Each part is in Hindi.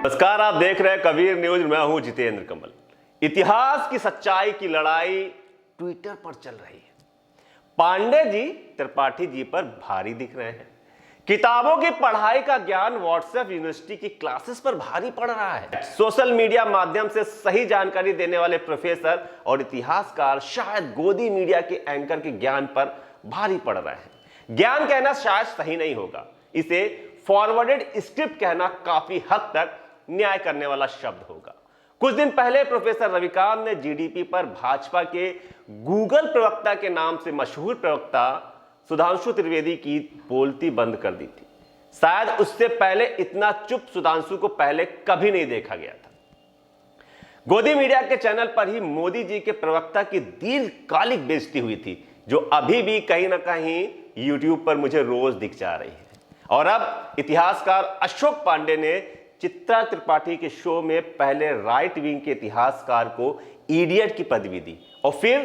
नमस्कार, आप देख रहे हैं कबीर न्यूज। मैं हूं जितेंद्र कमल। इतिहास की सच्चाई की लड़ाई ट्विटर पर चल रही है। पांडे जी त्रिपाठी जी पर भारी दिख रहे हैं। किताबों की पढ़ाई का ज्ञान व्हाट्सएप यूनिवर्सिटी की क्लासेस पर भारी पड़ रहा है। सोशल मीडिया माध्यम से सही जानकारी देने वाले प्रोफेसर और इतिहासकार शायद गोदी मीडिया के एंकर के ज्ञान पर भारी पड़ रहे हैं। ज्ञान कहना शायद सही नहीं होगा, इसे फॉरवर्डेड स्क्रिप्ट कहना काफी हद तक न्याय करने वाला शब्द होगा। कुछ दिन पहले प्रोफेसर रविकांत ने जीडीपी पर भाजपा के गूगल प्रवक्ता के नाम से मशहूर प्रवक्ता सुधांशु त्रिवेदी की बोलती बंद कर दी थी। शायद उससे पहले इतना चुप सुधांशु को पहले कभी नहीं देखा गया था। गोदी मीडिया के चैनल पर ही मोदी जी के प्रवक्ता की दीर्घकालिक बेइज्जती हुई थी, जो अभी भी कहीं ना कहीं यूट्यूब पर मुझे रोज दिख जा रही है। और अब इतिहासकार अशोक पांडे ने चित्रा त्रिपाठी के शो में पहले राइट विंग के इतिहासकार को इडियट की पदवी दी और फिर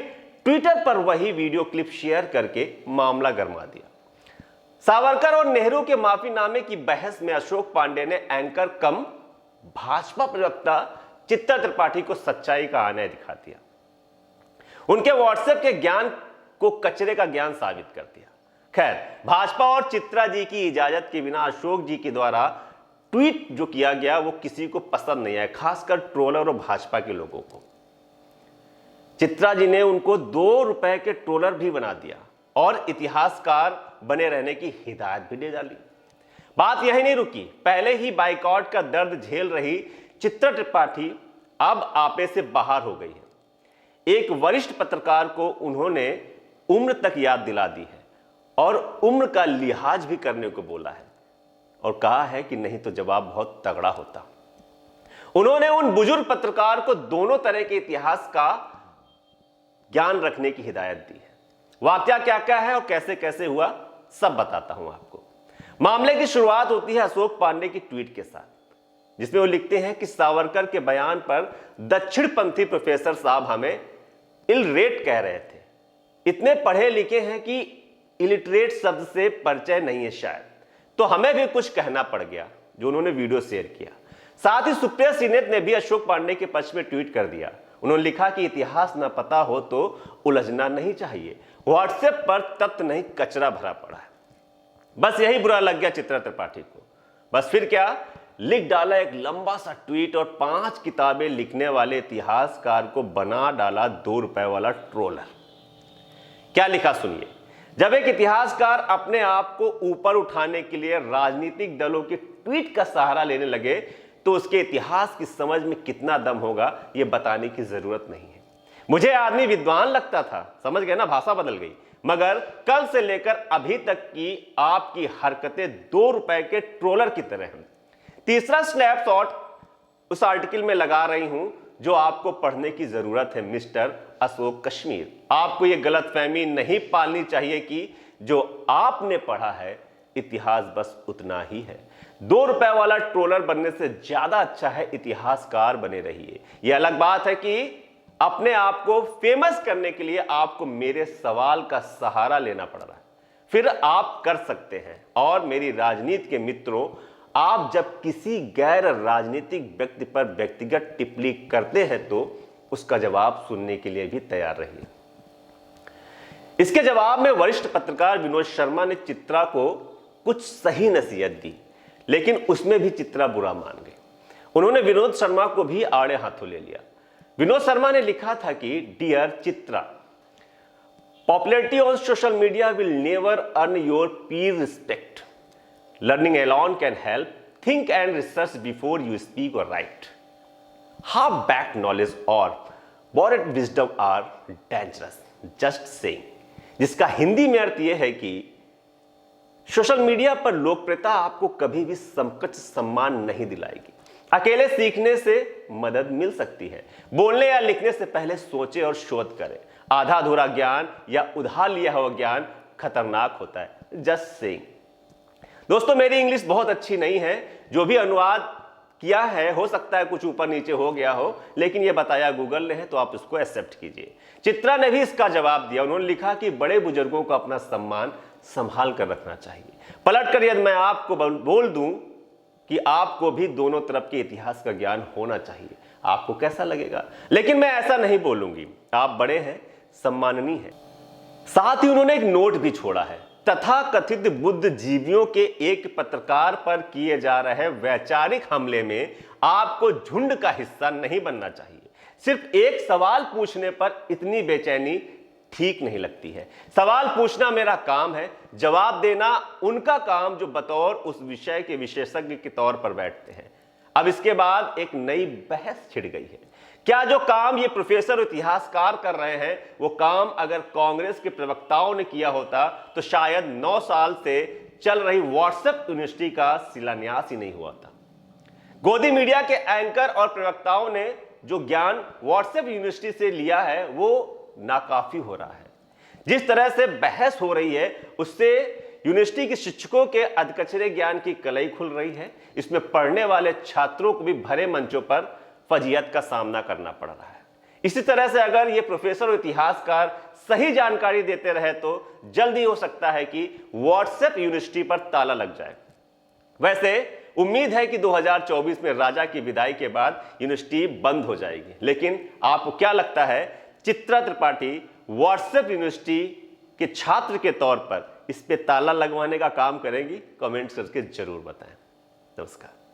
ट्विटर पर वही वीडियो क्लिप शेयर करके मामला गरमा दिया। सावरकर और नेहरू के माफीनामे की बहस में अशोक पांडे ने एंकर कम भाजपा प्रवक्ता चित्रा त्रिपाठी को सच्चाई का आईना दिखा दिया। उनके व्हाट्सएप के ज्ञान को कचरे का ज्ञान साबित कर दिया। खैर, भाजपा और चित्रा जी की इजाजत के बिना अशोक जी के द्वारा ट्वीट जो किया गया वो किसी को पसंद नहीं आया, खासकर ट्रोलर और भाजपा के लोगों को। चित्रा जी ने उनको ₹2 के ट्रोलर भी बना दिया और इतिहासकार बने रहने की हिदायत भी दे डाली। बात यही नहीं रुकी। पहले ही बाइकआउट का दर्द झेल रही चित्रा त्रिपाठी अब आपे से बाहर हो गई है। एक वरिष्ठ पत्रकार को उन्होंने उम्र तक याद दिला दी है और उम्र का लिहाज भी करने को बोला है और कहा है कि नहीं तो जवाब बहुत तगड़ा होता। उन्होंने उन बुजुर्ग पत्रकार को दोनों तरह के इतिहास का ज्ञान रखने की हिदायत दी है। वाकया क्या क्या है और कैसे कैसे हुआ सब बताता हूं आपको। मामले की शुरुआत होती है अशोक पांडे की ट्वीट के साथ, जिसमें वो लिखते हैं कि सावरकर के बयान पर दक्षिणपंथी प्रोफेसर साहब हमें इलरेट कह रहे थे। इतने पढ़े लिखे हैं कि इलिटरेट शब्द से परिचय नहीं है शायद, तो हमें भी कुछ कहना पड़ गया, जो उन्होंने वीडियो शेयर किया। साथ ही सुप्रिया सीनेत ने भी अशोक पांडे के पक्ष में ट्वीट कर दिया। उन्होंने लिखा कि इतिहास न पता हो तो उलझना नहीं चाहिए, व्हाट्सएप पर तथ्य नहीं कचरा भरा पड़ा है। बस यही बुरा लग गया चित्रा त्रिपाठी को। बस फिर क्या, लिख डाला एक लंबा सा ट्वीट और 5 किताबें लिखने वाले इतिहासकार को बना डाला ₹2 वाला ट्रोलर। क्या लिखा सुनिए। जब एक इतिहासकार अपने आप को ऊपर उठाने के लिए राजनीतिक दलों के ट्वीट का सहारा लेने लगे तो उसके इतिहास की समझ में कितना दम होगा यह बताने की जरूरत नहीं है। मुझे आदमी विद्वान लगता था, समझ गए ना, भाषा बदल गई। मगर कल से लेकर अभी तक की आपकी हरकतें ₹2 के ट्रोलर की तरह हैं। तीसरा स्नैपशॉट उस आर्टिकल में लगा रही हूं जो आपको पढ़ने की जरूरत है मिस्टर अशोक कश्मीर। आपको यह गलतफहमी नहीं पालनी चाहिए कि जो आपने पढ़ा है इतिहास बस उतना ही है। ₹2 वाला ट्रोलर बनने से ज्यादा अच्छा है इतिहासकार बने रहिए। यह अलग बात है कि अपने आप को फेमस करने के लिए आपको मेरे सवाल का सहारा लेना पड़ रहा है। फिर आप कर सकते हैं। और मेरी राजनीति के मित्रों, आप जब किसी गैर राजनीतिक व्यक्ति पर व्यक्तिगत टिप्पणी करते हैं तो उसका जवाब सुनने के लिए भी तैयार रहिए। इसके जवाब में वरिष्ठ पत्रकार विनोद शर्मा ने चित्रा को कुछ सही नसीहत दी, लेकिन उसमें भी चित्रा बुरा मान गई। उन्होंने विनोद शर्मा को भी आड़े हाथों ले लिया। विनोद शर्मा ने लिखा था कि dear Chitra, popularity on social media will never earn your peer respect. Learning alone can help. Think and research before you speak or write. Half-backed knowledge or borrowed wisdom are dangerous. Just saying. जिसका हिंदी में अर्थ यह है कि सोशल मीडिया पर लोकप्रियता आपको कभी भी समकक्ष सम्मान नहीं दिलाएगी। अकेले सीखने से मदद मिल सकती है। बोलने या लिखने से पहले सोचें और शोध करें। आधा अधूरा ज्ञान या उधार लिया हुआ ज्ञान खतरनाक होता है। Just saying. दोस्तों, मेरी इंग्लिश बहुत अच्छी नहीं है। जो भी अनुवाद किया है हो सकता है कुछ ऊपर नीचे हो गया हो, लेकिन यह बताया गूगल ने है तो आप इसको एक्सेप्ट कीजिए। चित्रा ने भी इसका जवाब दिया। उन्होंने लिखा कि बड़े बुजुर्गों को अपना सम्मान संभाल कर रखना चाहिए। पलट कर यदि मैं आपको बोल दूं कि आपको भी दोनों तरफ के इतिहास का ज्ञान होना चाहिए। आपको कैसा लगेगा? लेकिन मैं ऐसा नहीं बोलूंगी। आप बड़े हैं, सम्माननीय हैं। साथ ही उन्होंने एक नोट भी छोड़ा है, तथाकथित बुद्धिजीवियों के एक पत्रकार पर किए जा रहे वैचारिक हमले में आपको झुंड का हिस्सा नहीं बनना चाहिए। सिर्फ एक सवाल पूछने पर इतनी बेचैनी ठीक नहीं लगती है। सवाल पूछना मेरा काम है, जवाब देना उनका काम जो बतौर उस विषय के विशेषज्ञ के तौर पर बैठते हैं। अब इसके बाद एक नई बहस छिड़ गई है। क्या जो काम ये प्रोफेसर इतिहासकार कर रहे हैं वो काम अगर कांग्रेस के प्रवक्ताओं ने किया होता तो शायद 9 साल से चल रही व्हाट्सएप यूनिवर्सिटी का शिलान्यास ही नहीं हुआ था। गोदी मीडिया के एंकर और प्रवक्ताओं ने जो ज्ञान व्हाट्सएप यूनिवर्सिटी से लिया है वो नाकाफी हो रहा है। जिस तरह से बहस हो रही है उससे यूनिवर्सिटी के शिक्षकों के अधकचरे ज्ञान की कलई खुल रही है। इसमें पढ़ने वाले छात्रों को भी भरे मंचों पर फजीयत का सामना करना पड़ रहा है। इसी तरह से अगर ये प्रोफेसर और इतिहासकार सही जानकारी देते रहे तो जल्दी हो सकता है कि व्हाट्सएप यूनिवर्सिटी पर ताला लग जाए। वैसे उम्मीद है कि 2024 में राजा की विदाई के बाद यूनिवर्सिटी बंद हो जाएगी। लेकिन आपको क्या लगता है, चित्रा त्रिपाठी व्हाट्सएप यूनिवर्सिटी के छात्र के तौर पर इस पे ताला लगवाने का काम करेंगी? कमेंट्स करके जरूर बताएं। नमस्कार।